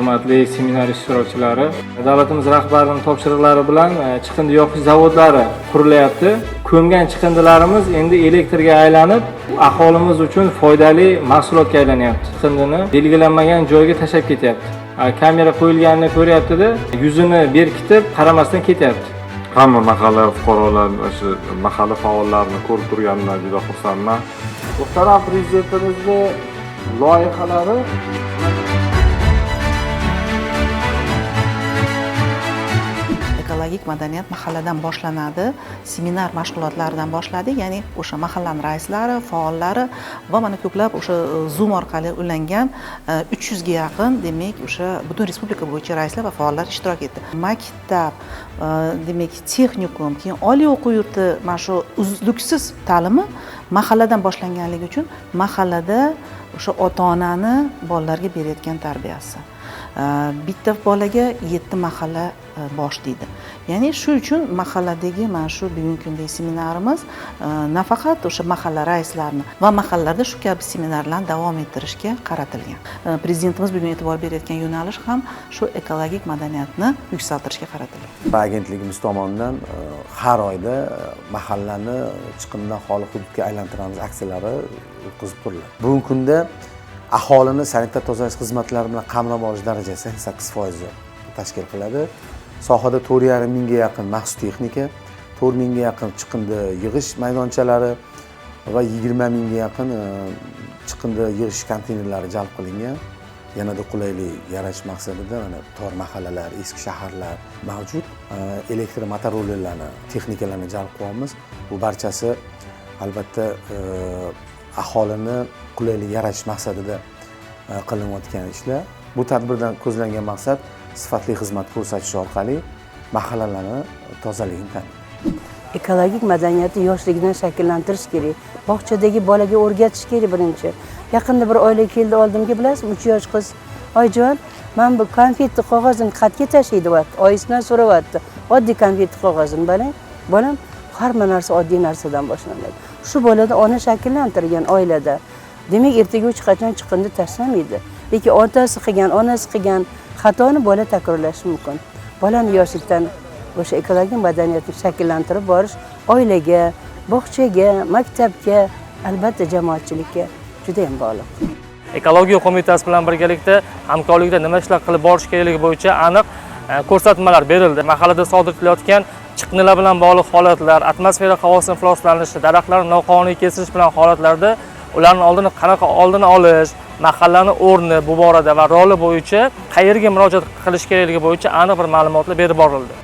hurmatli seminar ishtirokchilari, davlatimiz rahbarining topshiriqlari bilan chiqindi yoqish zavodlari qurilyapti. Ko'mgan chiqindilarimiz endi elektrga aylanib, aholimiz uchun foydali mahsulotga aylanyapti. Chiqindini belgilanmagan joyga tashlab ketyapti. Kamera qo'yilganini ko'ryapti-da, yuzini berkitib, qaramasdan ketyapti. Hamma mahalla fuqarolar, shu mahalla faollarini ko'rib turganimdan juda xursandman. Muhtaram prezidentimizning loyihalari ekologik madaniyat mahalladan boshlanadi, seminar mashg'ulotlaridan boshladik, ya'ni o'sha mahallaning raislari, faollari va mana ko'plab o'sha Zoom orqali ulangan 300 ga yaqin, demak, o'sha butun respublika bo'yicha raislar va faollar ishtirok etdi. Maktab, demak, texnikum, keyin oliy o'quv yurti mana shu uzluksiz ta'limi mahalladan boshlanganligi uchun mahallada o'sha ota-onani bolalarga berayotgan tarbiyasi. Bitta bolaga 7 mahalla boshlaydi. Ya'ni shu uchun mahalladagi mana shu bugungi kundagi seminarimiz nafaqat o'sha mahalla raislarini va mahallalarda shu kabi seminarlarni davom ettirishga qaratilgan. Prezidentimiz bugun e'tibor berayotgan yo'nalish ham shu ekologik madaniyatni yuksaltirishga qaratilgan. Agentligimiz tomonidan har oyda mahallani chiqindidan xoli hududga aylantiramiz aksiyalari o'tkazib turiladi. Bugungi kunda aholini sanitar tozalash xizmatlari bilan qamrab olish darajasi 8% tashkil qiladi. Sohada 4,5 mingga yaqin maxsus texnika, 4 mingga yaqin chiqindi yig'ish maydonchalari va 20 mingga yaqin chiqindi yig'ish konteynerlari jalb qilingan. Yanada qulaylik yaratish maqsadida mana tor mahallalar, eski shaharlar mavjud. Elektr motorollerlarni, texnikalarni jalb qilyapmiz. Bu barchasi albatta aholini qulaylik yaratish maqsadida qilinayotgan ishlar. Bu tadbirdan ko'zlangan maqsad sifatli xizmat ko'rsatish orqali mahallalarni tozaligini ta'minlash. Ekologik madaniyatni yoshligidan shakllantirish kerak. Bog'chadagi bolaga o'rgatish kerak birinchi. Yaqinda bir oila keldi oldimga, bilasizmi, 3 yosh qiz. Oyjon, men bu konfetni qog'ozini qatga tashlaydi deyapti. Oyisidan so'rayapti. Oddiy konfetni qog'ozini balang. Bolam hamma narsa oddiy narsadan boshlanadi. Shu bolada ona shakllantirgan oilada. Demak, ertaga hech qachon chiqindi tashlamaydi. Lekin otasi qilgan, onasi qilgan xatoni bola takrorlashi mumkin. Bolani yoshlikdan o'sha ekologik madaniyatni shakllantirib borish oilaga, bog'chaga, maktabga, albatta jamoatchilikka juda ham bog'liq. Ekologiya qo'mitasi bilan birgalikda hamkorlikda nima ishlar qilib borish kerakligi bo'yicha aniq ko'rsatmalar berildi. Mahallada sodir etilayotgan chiqindilar bilan bog'liq holatlar, atmosfera havosining ifloslanishi, daraxtlar noqonuniy kesilish bilan holatlarda ularning oldini olish, mahallani o'rni bu borada va roli bo'yicha qayerga murojaat qilish kerakligi bo'yicha aniq bir ma'lumotlar berib borildi.